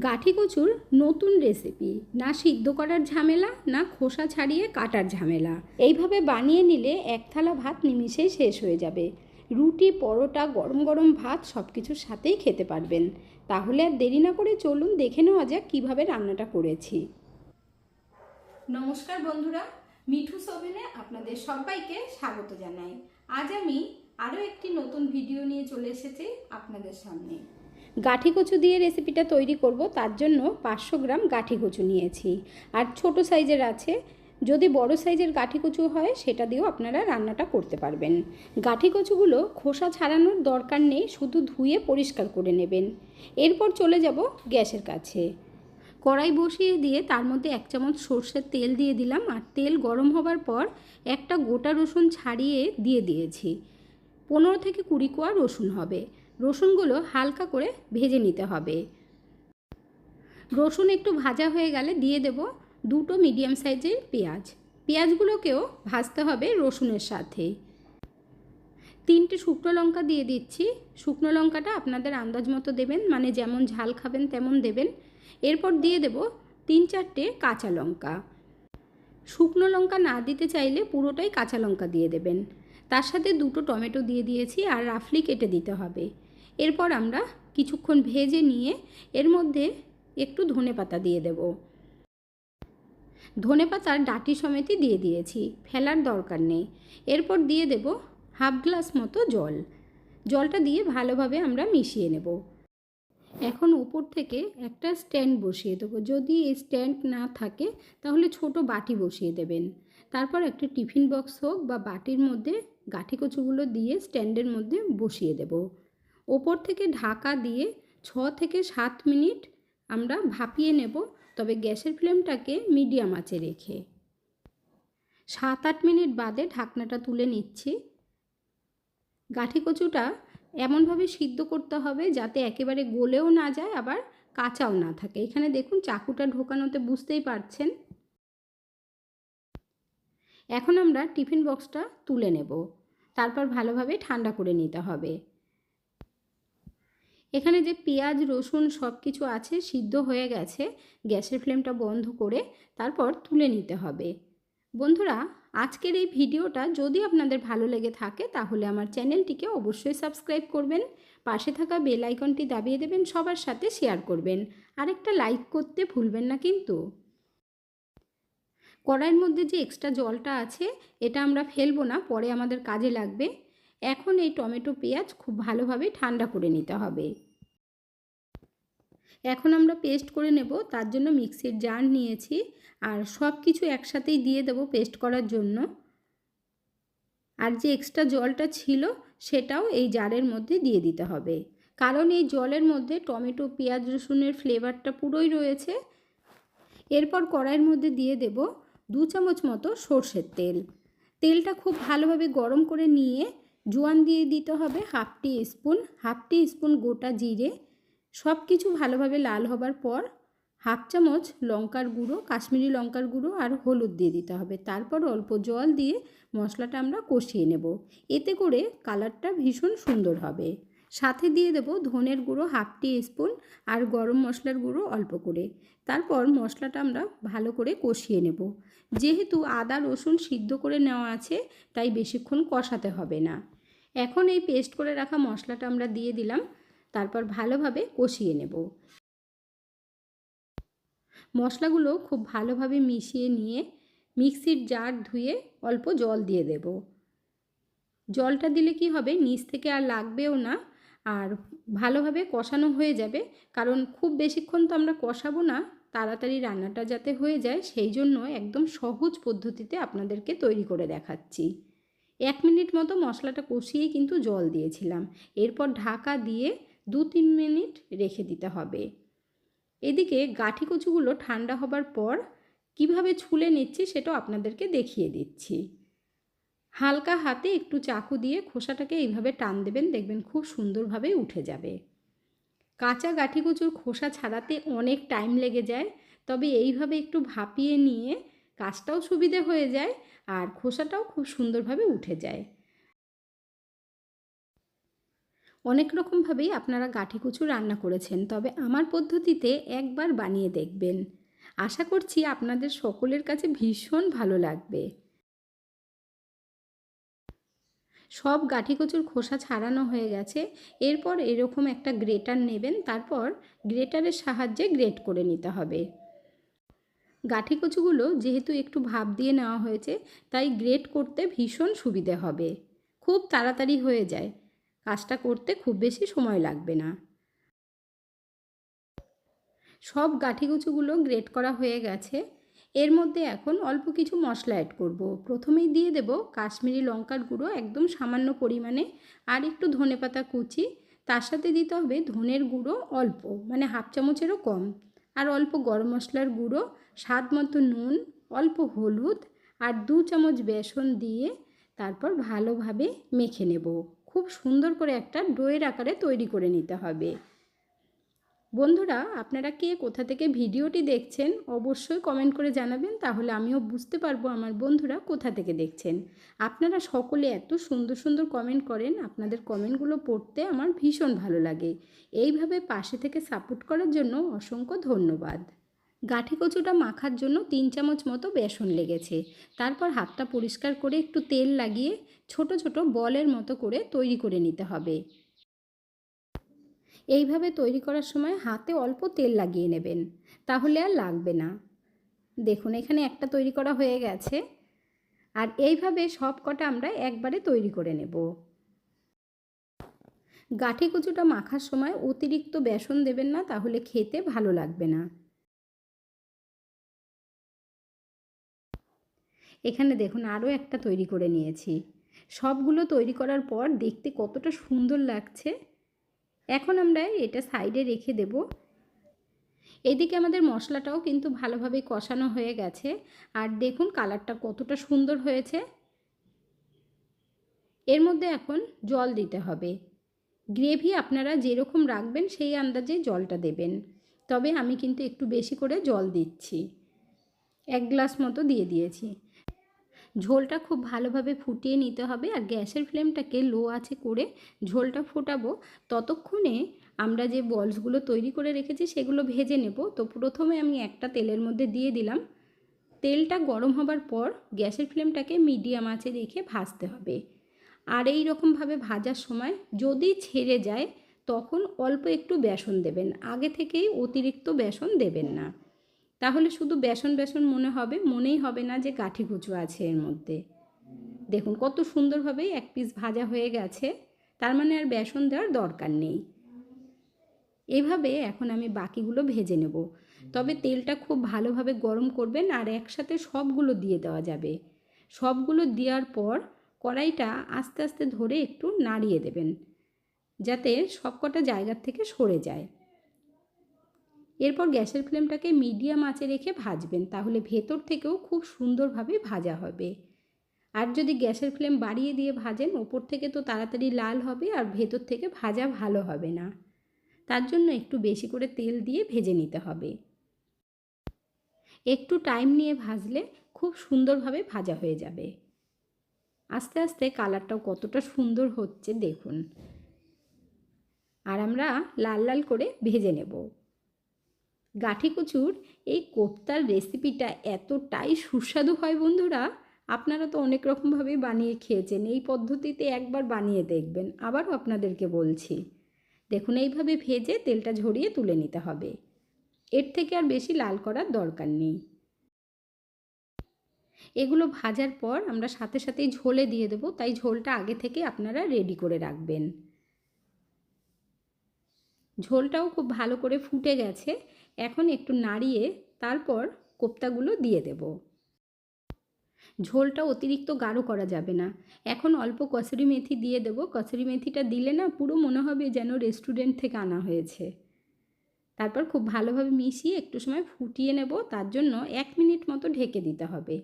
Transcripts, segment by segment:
গাঠি কচুর নতুন রেসিপি, না সিদ্ধ করার ঝামেলা না খোসা ছাড়িয়ে কাটার ঝামেলা। এইভাবে বানিয়ে নিলে এক থালা ভাত নিমিষেই শেষ হয়ে যাবে। রুটি, পরোটা, গরম গরম ভাত সব কিছুর সাথেই খেতে পারবেন। তাহলে আর দেরি না করে চলুন দেখে নেওয়া যাক কীভাবে রান্নাটা করেছি। নমস্কার বন্ধুরা, মিঠুস ওভেনে আপনাদের সবাইকে স্বাগত জানাই। আজ আমি আরও একটি নতুন ভিডিও নিয়ে চলে এসেছি আপনাদের সামনে। গাঠি কচু দিয়ে রেসিপিটা তৈরি করব, তার জন্য 500 গ্রাম গাঠি কচু নিয়েছি। আর ছোট সাইজের আছে, যদি বড় সাইজের গাঠি কচু হয় সেটা দিয়েও আপনারা রান্নাটা করতে পারবেন। গাঠি কচুগুলো খোসা ছাড়ানোর দরকার নেই, শুধু ধুয়ে পরিষ্কার করে নেবেন। এরপর চলে যাব গ্যাসের কাছে। কড়াই বসিয়ে দিয়ে তার মধ্যে 1 চামচ সর্ষের তেল দিয়ে দিলাম। আর তেল গরম হবার পর একটা গোটা রসুন ছাড়িয়ে দিয়ে দিয়েছি। 15 থেকে 20 কোয়া রসুন হবে। রসুনগুলো হালকা করে ভেজে নিতে হবে। রসুন একটু ভাজা হয়ে গেলে দিয়ে দেব 2টো মিডিয়াম সাইজের পেঁয়াজ। পেঁয়াজগুলোকেও ভাজতে হবে রসুনের সাথে। 3টে শুকনো লঙ্কা দিয়ে দিচ্ছি। শুকনো লঙ্কাটা আপনাদের আন্দাজ মতো দেবেন, মানে যেমন ঝাল খাবেন তেমন দেবেন। এরপর দিয়ে দেব 3-4টে কাঁচা লঙ্কা। শুকনো লঙ্কা না দিতে চাইলে পুরোটাই কাঁচা লঙ্কা দিয়ে দেবেন। তার সাথে 2টো টমেটো দিয়ে দিয়েছি আর রাফলি কেটে দিতে হবে। এরপর আমরা কিছুক্ষণ ভেজে নিয়ে এর মধ্যে একটু ধনেপাতা দিয়ে দেব। ধনেপাতার ডাঁটি সমেতই দিয়ে দিয়েছি, ফেলার দরকার নেই। এরপর দিয়ে দেব হাফ গ্লাস মতো জল। জলটা দিয়ে ভালোভাবে আমরা মিশিয়ে নেব। এখন উপর থেকে একটা স্ট্যান্ড বসিয়ে দেবো। যদি এই স্ট্যান্ড না থাকে তাহলে ছোট বাটি বসিয়ে দেবেন। তারপর একটা টিফিন বক্স হোক বা বাটির মধ্যে গাঠি কচুগুলো দিয়ে স্ট্যান্ডের মধ্যে বসিয়ে দেব। ওপর থেকে ঢাকা দিয়ে 6 থেকে 7 মিনিট আমরা ভাপিয়ে নেব, তবে গ্যাসের ফ্লেমটাকে মিডিয়াম আঁচে রেখে। 7-8 মিনিট বাদে ঢাকনাটা তুলে নিচ্ছি। গাঠি কচুটা এমনভাবে সিদ্ধ করতে হবে যাতে একেবারে গলেও না যায় আবার কাঁচাও না থাকে। এখানে দেখুন চাকুটা ঢোকানোতে বুঝতেই পারছেন। এখন আমরা টিফিন বক্সটা তুলে নেব, তারপর ভালোভাবে ঠান্ডা করে নিতে হবে। এখানে যে পেঁয়াজ রসুন সব কিছু আছে সিদ্ধ হয়ে গেছে। গ্যাসের ফ্লেমটা বন্ধ করে তারপর তুলে নিতে হবে। বন্ধুরা, আজকের এই ভিডিওটা যদি আপনাদের ভালো লেগে থাকে তাহলে আমার চ্যানেলটিকে অবশ্যই সাবস্ক্রাইব করবেন। পাশে থাকা বেল আইকনটি দাবিয়ে দেবেন, সবার সাথে শেয়ার করবেন। আর একটা লাইক করতে ভুলবেন না কিন্তু। কড়াইয়ের মধ্যে যে এক্সট্রা জলটা আছে এটা আমরা ফেলবো না, পরে আমাদের কাজে লাগবে। এখন এই টমেটো পেঁয়াজ খুব ভালোভাবে ঠান্ডা করে নিতে হবে। এখন আমরা পেস্ট করে নেব, তার জন্য মিক্সির জার নিয়েছি আর সব কিছু একসাথেই দিয়ে দেব পেস্ট করার জন্য। আর যে এক্সট্রা জলটা ছিল সেটাও এই জারের মধ্যে দিয়ে দিতে হবে, কারণ এই জলের মধ্যে টমেটো পেঁয়াজ রসুনের ফ্লেভারটা পুরোই রয়েছে। এরপর কড়াইয়ের মধ্যে দিয়ে দেব 2 চামচ মতো সর্ষের তেল। তেলটা খুব ভালোভাবে গরম করে নিয়ে জোয়ান দিয়ে দিতে হবে হাফ টি স্পুন গোটা জিরে। সব কিছু ভালোভাবে লাল হবার পর হাফ চামচ লঙ্কার গুঁড়ো, কাশ্মীরি লঙ্কার গুঁড়ো আর হলুদ দিয়ে দিতে হবে। তারপর অল্প জল দিয়ে মশলাটা আমরা কষিয়ে নেব, এতে করে কালারটা ভীষণ সুন্দর হবে। সাথে দিয়ে দেব ধনের গুঁড়ো হাফ টি স্পুন আর গরম মশলার গুঁড়ো অল্প করে। তারপর মশলাটা আমরা ভালো করে কষিয়ে নেব। যেহেতু আদা রসুন সিদ্ধ করে নেওয়া আছে তাই বেশিক্ষণ কষাতে হবে না। এখন এই পেস্ট করে রাখা মশলাটা আমরা দিয়ে দিলাম, তারপর ভালোভাবে কষিয়ে নেব। মশলাগুলো খুব ভালোভাবে মিশিয়ে নিয়ে মিক্সির জার ধুয়ে অল্প জল দিয়ে দেব। জলটা দিলে কি হবে, নিচ থেকে আর লাগবেও না আর ভালোভাবে কষানো হয়ে যাবে। কারণ খুব বেশিক্ষণ তো আমরা কষাবো না, তাড়াতাড়ি রান্নাটা যাতে হয়ে যায় সেই জন্য একদম সহজ পদ্ধতিতে আপনাদেরকে তৈরি করে দেখাচ্ছি। 1 মিনিট মতো মশলাটা কষিয়েই কিন্তু জল দিয়েছিলাম। এরপর ঢাকা দিয়ে 2-3 মিনিট রেখে দিতে হবে। এদিকে গাঠি কচুগুলো ঠান্ডা হবার পর কিভাবে ছুলে নিচ্ছি সেটাও আপনাদেরকে দেখিয়ে দিচ্ছি। হালকা হাতে একটু চাকু দিয়ে খোসাটাকে এইভাবে টান দেবেন, দেখবেন খুব সুন্দরভাবে উঠে যাবে। কাঁচা গাঠি কচুর খোসা ছাড়াতে অনেক টাইম লেগে যায়, তবে এইভাবে একটু ভাপিয়ে নিয়ে কাজটাও সুবিধে হয়ে যায় আর খোসাটাও খুব সুন্দরভাবে উঠে যায়। অনেক রকমভাবেই আপনারা গাঠি কচু রান্না করেছেন, তবে আমার পদ্ধতিতে একবার বানিয়ে দেখবেন। আশা করছি আপনাদের সকলের কাছে ভীষণ ভালো লাগবে। সব গাঠি কচুর খোসা ছাড়ানো হয়ে গেছে। এরপর এরকম একটা গ্রেটার নেবেন, তারপর গ্রেটারের সাহায্যে গ্রেট করে নিতে হবে। গাঠি কচুগুলো যেহেতু একটু ভাপ দিয়ে নেওয়া হয়েছে, তাই গ্রেট করতে ভীষণ সুবিধে হবে। খুব তাড়াতাড়ি হয়ে যায়, কাজটা করতে খুব বেশি সময় লাগবে না। সব গাঠি কচুগুলো গ্রেট করা হয়ে গেছে। এর মধ্যে এখন অল্প কিছু মশলা অ্যাড করব। প্রথমেই দিয়ে দেব কাশ্মীরি লঙ্কার গুঁড়ো একদম সামান্য পরিমাণে, আর একটু ধনেপাতা কুচি। তার সাথে দিতে হবে ধনের গুঁড়ো অল্প, মানে হাফ চামচেরও কম, আর অল্প গরম মশলার গুঁড়ো, স্বাদ মতো নুন, অল্প হলুদ, আর 2 চামচ বেসন দিয়ে তারপর ভালোভাবে মেখে নেব। খুব সুন্দর করে একটা ডোয়ের আকারে তৈরি করে নিতে হবে। বন্ধুরা, আপনারা কে কোথা থেকে ভিডিওটি দেখছেন অবশ্যই কমেন্ট করে জানাবেন, তাহলে আমিও বুঝতে পারবো আমার বন্ধুরা কোথা থেকে দেখছেন। আপনারা সকলে এত সুন্দর সুন্দর কমেন্ট করেন, আপনাদের কমেন্টগুলো পড়তে আমার ভীষণ ভালো লাগে। এইভাবে পাশে থেকে সাপোর্ট করার জন্য অসংখ্য ধন্যবাদ। গাঠি কচুটা মাখার জন্য 3 চামচ মতো বেসন লেগেছে। তারপর হাতটা পরিষ্কার করে একটু তেল লাগিয়ে ছোট ছোট বলের মতো করে তৈরি করে নিতে হবে। এইভাবে তৈরি করার সময় হাতে অল্প তেল লাগিয়ে নেবেন, তাহলে আর লাগবে না। দেখুন, এখানে একটা তৈরি করা হয়ে গেছে। আর এইভাবে সব কটা আমরা একবারে তৈরি করে নেব। গাঠি কচুটা মাখার সময় অতিরিক্ত বেসন দেবেন না, তাহলে খেতে ভালো লাগবে না। এখানে দেখুন আরও একটা তৈরি করে নিয়েছি। সবগুলো তৈরি করার পর দেখতে কতটা সুন্দর লাগছে। এখন আমরা এটা সাইডে রেখে দেব। এদিকে আমাদের মশলাটাও কিন্তু ভালোভাবে কষানো হয়ে গেছে, আর দেখুন কালারটা কতটা সুন্দর হয়েছে। এর মধ্যে এখন জল দিতে হবে। গ্রেভি আপনারা যেরকম রাখবেন সেই আন্দাজে জলটা দেবেন, তবে আমি কিন্তু একটু বেশি করে জল দিচ্ছি। 1 গ্লাস মতো দিয়ে দিয়েছি। ঝোলটা খুব ভালোভাবে ফুটিয়ে নিতে হবে, আর গ্যাসের ফ্লেমটাকে লো আঁচে করে ঝোলটা ফোটাবো। ততক্ষণে আমরা যে বলসগুলো তৈরি করে রেখেছি সেগুলো ভেজে নেব। তো প্রথমে আমি একটা তেলের মধ্যে দিয়ে দিলাম। তেলটা গরম হবার পর গ্যাসের ফ্লেমটাকে মিডিয়াম আঁচে রেখে ভাজতে হবে। আর এই রকমভাবে ভাজার সময় যদি ছেড়ে যায় তখন অল্প একটু বেসন দেবেন, আগে থেকেই অতিরিক্ত বেসন দেবেন না। তাহলে শুধু বেসন বেসন মনেই হবে না যে গাঠি কচু আছে এর মধ্যে। দেখুন কত সুন্দরভাবে এক পিস ভাজা হয়ে গেছে, তার মানে আর বেসন দেওয়ার দরকার নেই। এইভাবে এখন আমি বাকিগুলো ভেজে নেব, তবে তেলটা খুব ভালোভাবে গরম করবেন, আর একসাথে সবগুলো দিয়ে দেওয়া যাবে। সবগুলো দেওয়ার পর কড়াইটা আস্তে আস্তে ধরে একটু নাড়িয়ে দেবেন, যাতে সবকটা জায়গার থেকে সরে যায়। এরপর গ্যাসের ফ্লেমটাকে মিডিয়াম আঁচে রেখে ভাজবেন, তাহলে ভেতর থেকেও খুব সুন্দরভাবে ভাজা হবে। আর যদি গ্যাসের ফ্লেম বাড়িয়ে দিয়ে ভাজেন, ওপর থেকে তো তাড়াতাড়ি লাল হবে আর ভেতর থেকে ভাজা ভালো হবে না। তার জন্য একটু বেশি করে তেল দিয়ে ভেজে নিতে হবে। একটু টাইম নিয়ে ভাজলে খুব সুন্দরভাবে ভাজা হয়ে যাবে। আস্তে আস্তে কালারটাও কতটা সুন্দর হচ্ছে দেখুন। আর আমরা লাল লাল করে ভেজে নেব। গাঠি কচুর এই কোপ্তার রেসিপিটা এতটাই সুস্বাদু হয় বন্ধুরা, আপনারা তো অনেক রকমভাবেই বানিয়ে খেয়েছেন, এই পদ্ধতিতে একবার বানিয়ে দেখবেন। আবারও আপনাদেরকে বলছি, দেখুন এইভাবে ভেজে তেলটা ঝরিয়ে তুলে নিতে হবে। এর থেকে আর বেশি লাল করার দরকার নেই। এগুলো ভাজার পর আমরা সাথে সাথেই ঝোলে দিয়ে দেবো, তাই ঝোলটা আগে থেকে আপনারা রেডি করে রাখবেন। ঝোলটাও খুব ভালো করে ফুটে গেছে। এখন একটু নাড়িয়ে তারপর কোপ্তাগুলো দিয়ে দেব। ঝোলটা অতিরিক্ত গাঢ় করা যাবে না। এখন অল্প কসুরি মেথি দিয়ে দেব। কসুরি মেথিটা দিলে না পুরো মনে হবে যেন রেস্টুরেন্ট থেকে আনা হয়েছে। তারপর খুব ভালোভাবে মিশিয়ে একটু সময় ফুটিয়ে নেব, তার জন্য 1 মিনিট মতো ঢেকে দিতে হবে।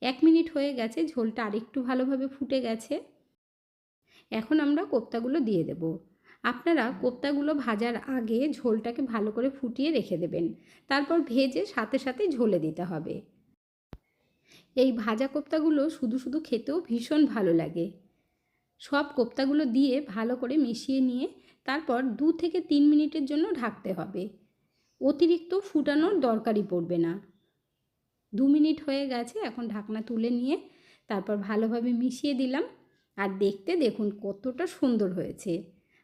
1 মিনিট হয়ে গেছে, ঝোলটা আরেকটু ভালোভাবে ফুটে গেছে। এখন আমরা কোপ্তাগুলো দিয়ে দেব। আপনারা কোপ্তাগুলো ভাজার আগে ঝোলটাকে ভালো করে ফুটিয়ে রেখে দেবেন, তারপর ভেজে সাথে সাথে ঝোলে দিতে হবে। এই ভাজা কোপ্তাগুলো শুধু শুধু খেতেও ভীষণ ভালো লাগে। সব কোপ্তাগুলো দিয়ে ভালো করে মিশিয়ে নিয়ে তারপর 2 থেকে 3 মিনিটের জন্য ঢাকতে হবে। অতিরিক্ত ফুটানোর দরকারই পড়বে না। 2 মিনিট হয়ে গেছে, এখন ঢাকনা তুলে নিয়ে তারপর ভালোভাবে মিশিয়ে দিলাম। আর দেখতে দেখুন কতটা সুন্দর হয়েছে,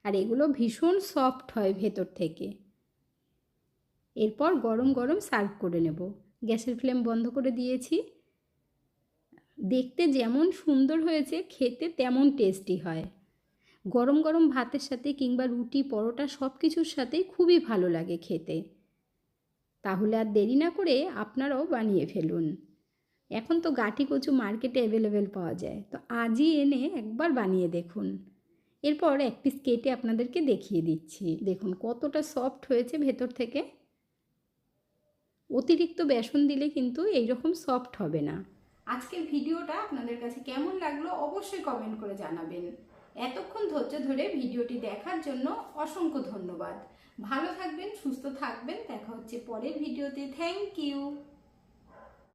আর এগুলো ভীষণ সফট হয় ভেতর থেকে। এরপর গরম গরম সার্ভ করে নেব। গ্যাসের ফ্লেম বন্ধ করে দিয়েছি। দেখতে যেমন সুন্দর হয়েছে খেতে তেমন টেস্টি হয়। গরম গরম ভাতের সাথে কিংবা রুটি পরোটা সব কিছুর সাথেই খুবই ভালো লাগে খেতে। তাহলে আর দেরি না করে আপনারাও বানিয়ে ফেলুন। এখন তো গাঁটি কচু মার্কেটে অ্যাভেলেবেল পাওয়া যায়, তো আজই এনে একবার বানিয়ে দেখুন। এরপর এক পিস কেটে আপনাদেরকে দেখিয়ে দিচ্ছি। দেখুন কতটা সফট হয়েছে ভেতর থেকে। অতিরিক্ত বেসন দিলে কিন্তু এইরকম সফট হবে না। আজকের ভিডিওটা আপনাদের কাছে কেমন লাগলো অবশ্যই কমেন্ট করে জানাবেন। এতক্ষণ ধৈর্য ধরে ভিডিওটি দেখার জন্য অসংখ্য ধন্যবাদ। ভালো থাকবেন, সুস্থ থাকবেন। দেখা হচ্ছে পরের ভিডিওতে। Thank you.